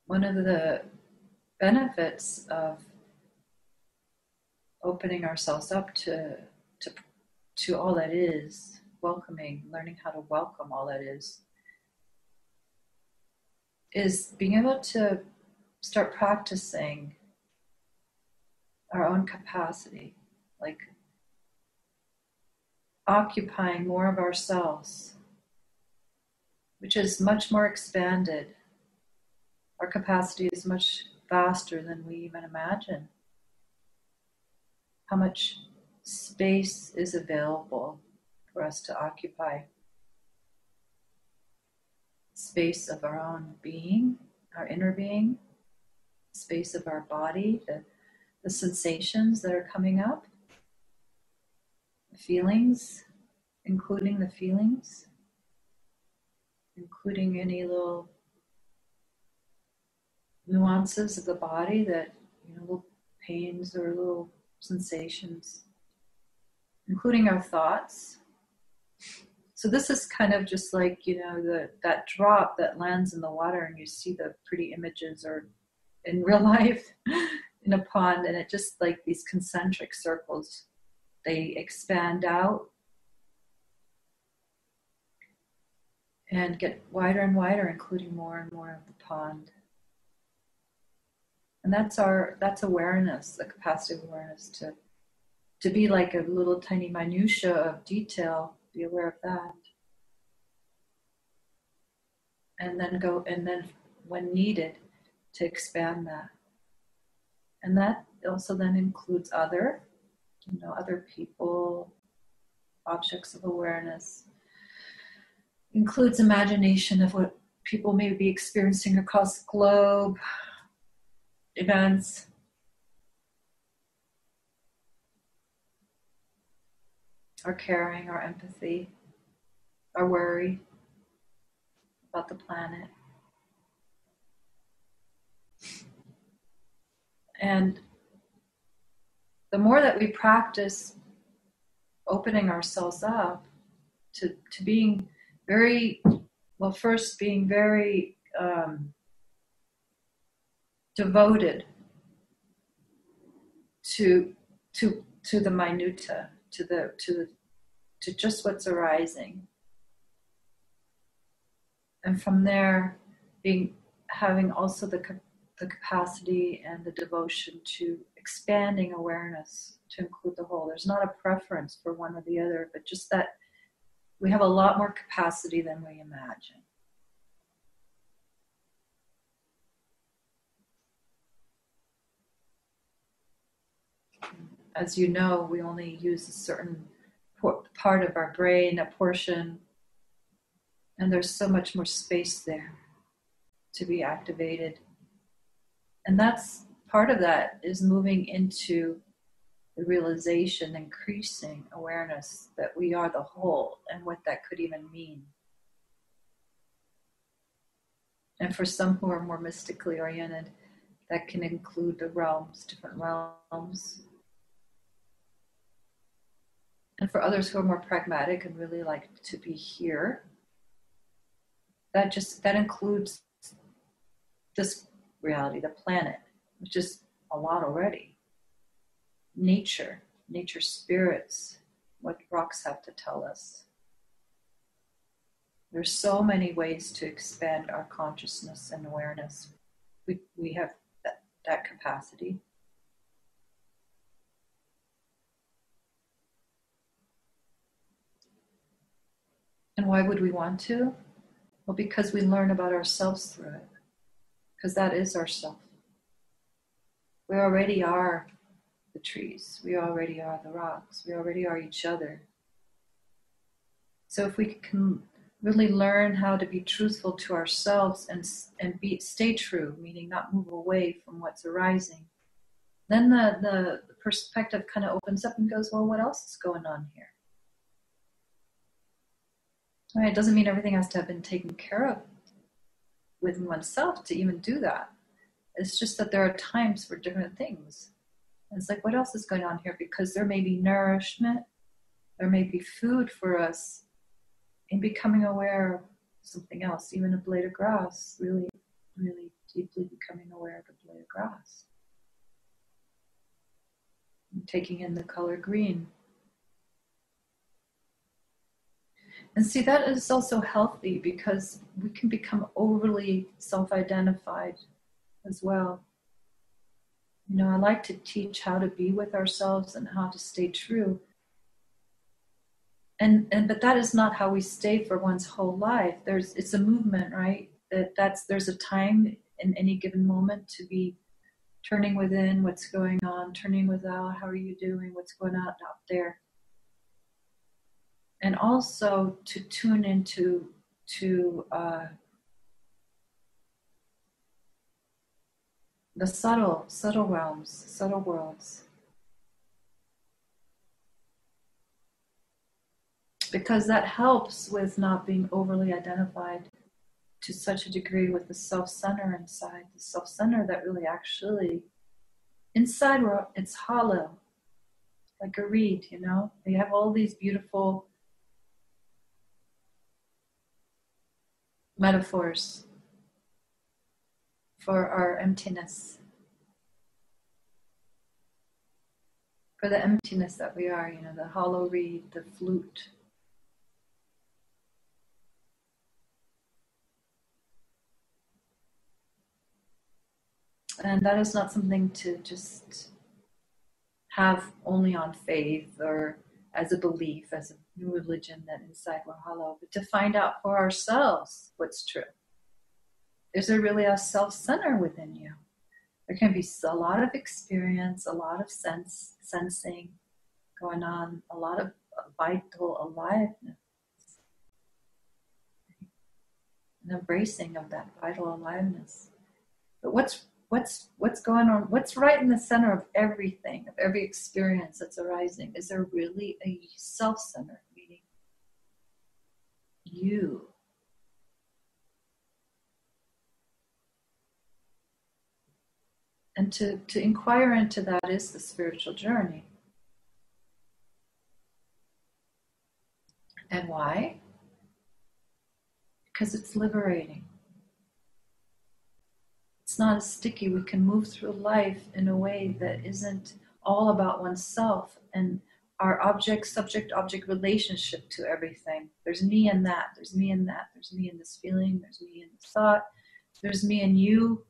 one of the benefits of opening ourselves up to all that is, welcoming, learning how to welcome all that is being able to start practicing our own capacity, like occupying more of ourselves, which is much more expanded. Our capacity is much vaster than we even imagine. How much space is available for us to occupy. Space of our own being, our inner being, space of our body, the sensations that are coming up, the feelings, including the feelings, including any little nuances of the body that, little pains or little sensations, including our thoughts. So this is kind of just like, that drop that lands in the water and you see the pretty images, or in real life in a pond, and it just like these concentric circles, they expand out and get wider and wider, including more and more of the pond. And that's awareness, the capacity of awareness to be like a little tiny minutia of detail, be aware of that. And then when needed, to expand that. And that also then includes other people, objects of awareness, includes imagination of what people may be experiencing across the globe, events, our caring, our empathy, our worry about the planet. And the more that we practice opening ourselves up to being very, well, first being very devoted to the minutia, to just what's arising, and from there having also the capacity and the devotion to expanding awareness to include the whole. There's not a preference for one or the other, but just that we have a lot more capacity than we imagine. As you know, we only use a certain part of our brain, a portion, and there's so much more space there to be activated. And that's part of that is moving into the realization, increasing awareness that we are the whole and what that could even mean. And for some who are more mystically oriented, that can include the realms, different realms. And for others who are more pragmatic and really like to be here, that includes this reality, the planet, which is a lot already. Nature, spirits, what rocks have to tell us. There's so many ways to expand our consciousness and awareness. We have that capacity. And why would we want to? Well, because we learn about ourselves through it. Because that is ourself. We already are the trees. We already are the rocks. We already are each other. So if we can really learn how to be truthful to ourselves and stay true, meaning not move away from what's arising, then the perspective kind of opens up and goes, well, what else is going on here? All right, it doesn't mean everything has to have been taken care of within oneself to even do that. It's just that there are times for different things. And it's like, what else is going on here? Because there may be nourishment, there may be food for us in becoming aware of something else, even a blade of grass, really really deeply becoming aware of the blade of grass. And taking in the color green. And see, that is also healthy because we can become overly self-identified as well. You know, I like to teach how to be with ourselves and how to stay true. But that is not how we stay for one's whole life. It's a movement, right? There's a time in any given moment to be turning within, what's going on, turning without, how are you doing, what's going on out there. And also to tune into the subtle realms, subtle worlds. Because that helps with not being overly identified to such a degree with the self-center inside. The self-center that really actually, inside it's hollow, like a reed, you know? You have all these beautiful metaphors for our emptiness. For the emptiness that we are, you know, the hollow reed, the flute. And that is not something to just have only on faith or as a belief, as a new religion that inside we're hollow, but to find out for ourselves what's true. Is there really a self-center within you? There can be a lot of experience, a lot of sensing going on, a lot of vital aliveness, an embracing of that vital aliveness. But what's going on? What's right in the center of everything, of every experience that's arising? Is there really a self-center, meaning you? And to inquire into that is the spiritual journey. And why? Because it's liberating. It's not as sticky. We can move through life in a way that isn't all about oneself and our subject-object relationship to everything. There's me in that. There's me in that. There's me in this feeling. There's me in this thought. There's me in you.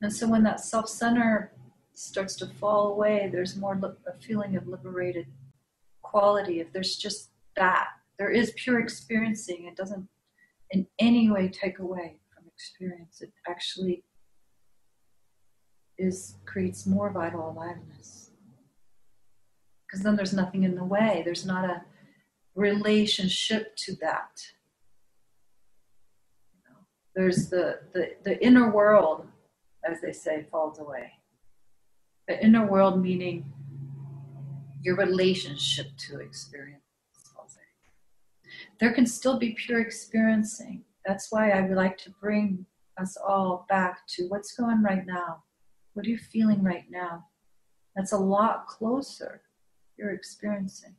And so when that self-center starts to fall away, there's more a feeling of liberated quality. If there's just that, there is pure experiencing. It doesn't in any way take away from experience. It actually creates more vital aliveness. Because then there's nothing in the way. There's not a relationship to that. You know, there's the inner world, as they say, falls away. The inner world meaning your relationship to experience falls away. There can still be pure experiencing. That's why I would like to bring us all back to what's going on right now. What are you feeling right now? That's a lot closer, you're experiencing,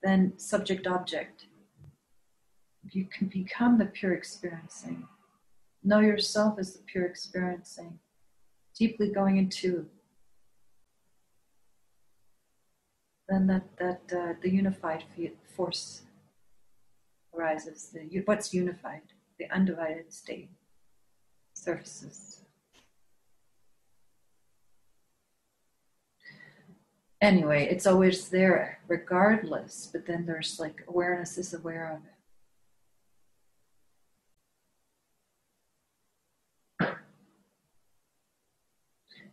than subject-object. You can become the pure experiencing. Know yourself as the pure experiencing. Deeply going into then the unified force arises. What's unified? The undivided state surfaces. Anyway, it's always there regardless, but then there's like awareness is aware of it.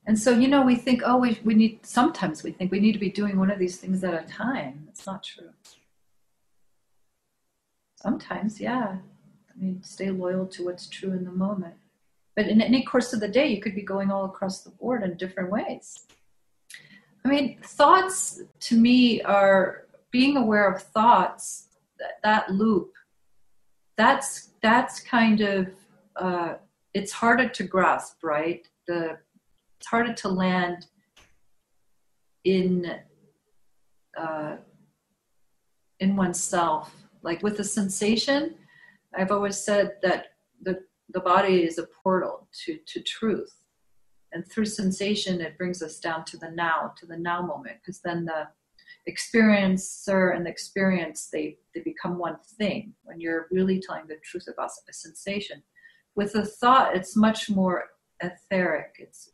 And so, you know, we think, oh, sometimes we think we need to be doing one of these things at a time. It's not true. Sometimes, yeah. I mean, stay loyal to what's true in the moment. But in any course of the day, you could be going all across the board in different ways. I mean, thoughts to me are being aware of thoughts, that loop. That's kind of, it's harder to grasp, right? It's harder to land in oneself. Like with a sensation, I've always said that the body is a portal to truth. And through sensation, it brings us down to the now moment, because then the experiencer and the experience, they become one thing when you're really telling the truth about a sensation. With a thought, it's much more etheric. It's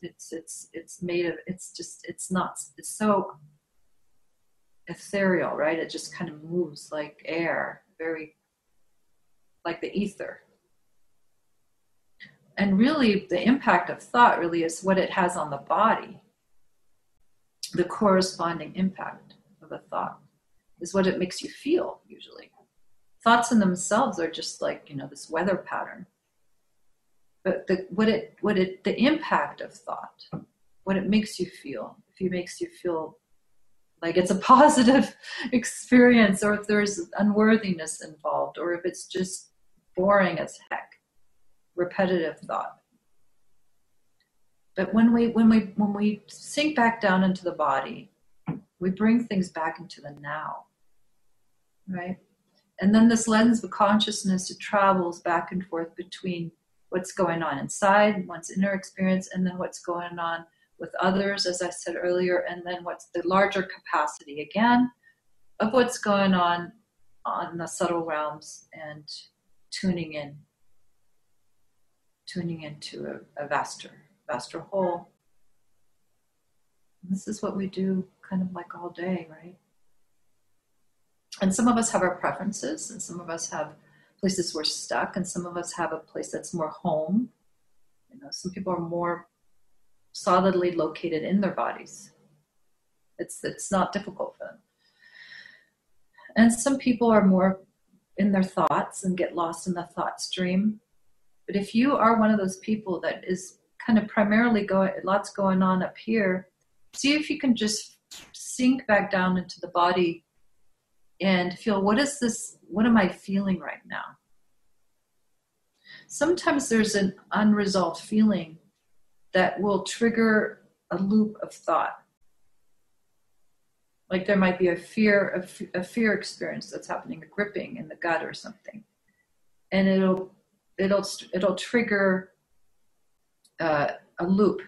made of, it's so ethereal, right? It just kind of moves like air, very like the ether. And really, the impact of thought really is what it has on the body. The corresponding impact of a thought is what it makes you feel, usually. Thoughts in themselves are just like, this weather pattern. But the impact of thought, what it makes you feel, if it makes you feel like it's a positive experience, or if there's unworthiness involved, or if it's just boring as heck, repetitive thought. But when we sink back down into the body, we bring things back into the now, right? And then this lens of consciousness, it travels back and forth between what's going on inside, one's inner experience, and then what's going on with others, as I said earlier, and then what's the larger capacity, again, of what's going on the subtle realms, and tuning into a vaster whole. And this is what we do kind of like all day, right? And some of us have our preferences, and some of us have places we're stuck, and some of us have a place that's more home. Some people are more solidly located in their bodies. It's not difficult for them. And some people are more in their thoughts and get lost in the thought stream. But if you are one of those people that is kind of primarily lots going on up here, see if you can just sink back down into the body and feel, what am I feeling right now? Sometimes there's an unresolved feeling that will trigger a loop of thought. Like there might be a fear experience that's happening, a gripping in the gut or something. And it'll trigger a loop,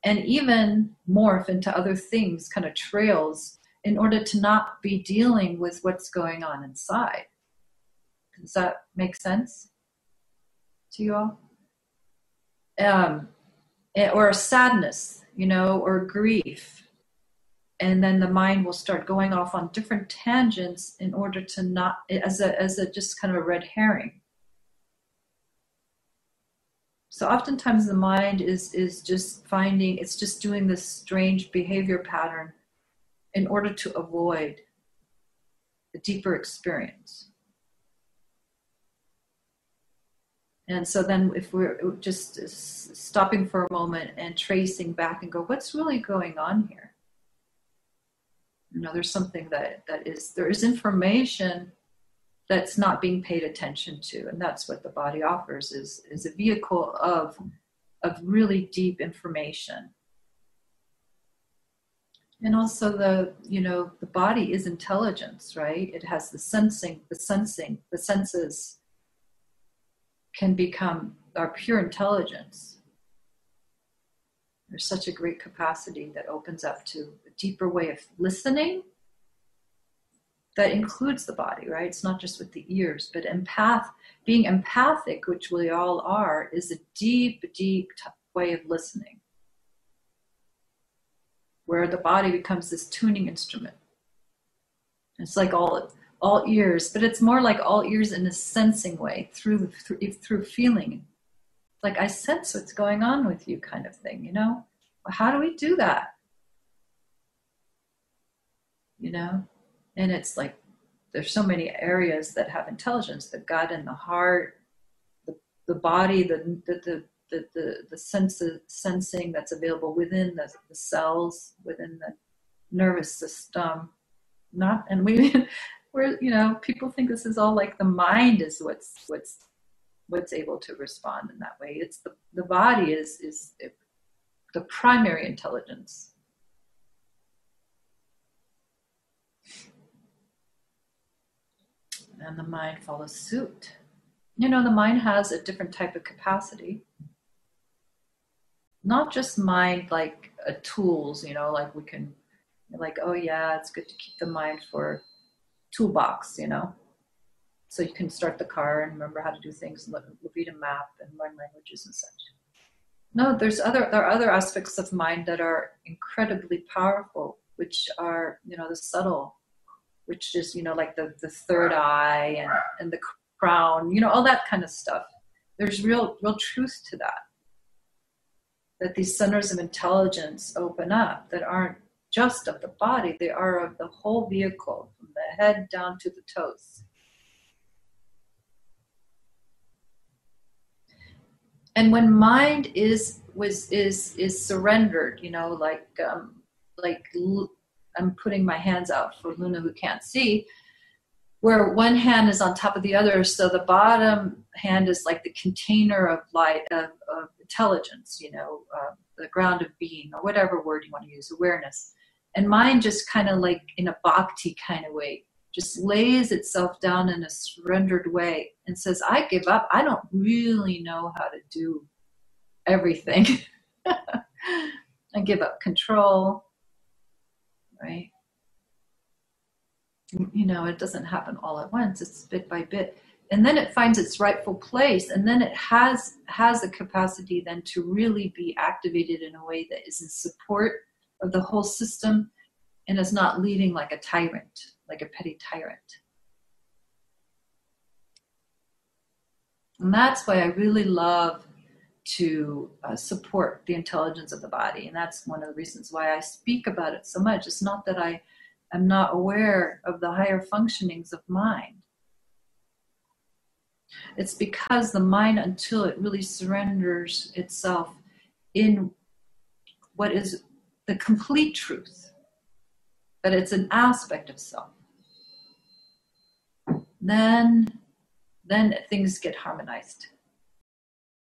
and even morph into other things, kind of trails, in order to not be dealing with what's going on inside. Does that make sense to you all? Or a sadness, or grief. And then the mind will start going off on different tangents in order to not, as a just kind of a red herring. So oftentimes the mind is just it's just doing this strange behavior pattern in order to avoid the deeper experience. And so then if we're just stopping for a moment and tracing back and go, what's really going on here? There's something there is information that's not being paid attention to. And that's what the body offers, is a vehicle of really deep information. And also the body is intelligence, right? It has the senses can become our pure intelligence. There's such a great capacity that opens up to a deeper way of listening that includes the body, right? It's not just with the ears, but being empathic, which we all are, is a deep way of listening, where the body becomes this tuning instrument. It's like all ears, but it's more like all ears in a sensing way, through feeling. Like, I sense what's going on with you, kind of thing, Well, how do we do that? And it's like, there's so many areas that have intelligence: the gut and the heart, the body, the sensing that's available within the cells, within the nervous system. People think this is all like the mind is what's able to respond in that way. It's the body is the primary intelligence. And the mind follows suit. You know, the mind has a different type of capacity. Not just mind like tools, you know, like we can, like, oh yeah, it's good to keep the mind for toolbox, you know, so you can start the car and remember how to do things, read a map and learn languages and such. No, there are other aspects of mind that are incredibly powerful, which are, you know, the subtle, which is, you know, like the third eye and the crown, you know, all that kind of stuff. There's real truth to that. That these centers of intelligence open up that aren't just of the body, they are of the whole vehicle, from the head down to the toes. And when mind is surrendered, you know, like I'm putting my hands out for Luna who can't see, where one hand is on top of the other, so the bottom hand is like the container of light, of intelligence, you know, the ground of being, or whatever word you want to use, awareness. And mind just kind of like in a bhakti kind of way, just lays itself down in a surrendered way and says, I give up. I don't really know how to do everything. I give up control, right? You know, it doesn't happen all at once. It's bit by bit. And then it finds its rightful place. And then it has a capacity then to really be activated in a way that is in support of the whole system and is not leading like a tyrant, like a petty tyrant. And that's why I really love to support the intelligence of the body. And that's one of the reasons why I speak about it so much. It's not that I am not aware of the higher functionings of mind. It's because the mind, until it really surrenders itself in what is the complete truth, but it's an aspect of self, then things get harmonized.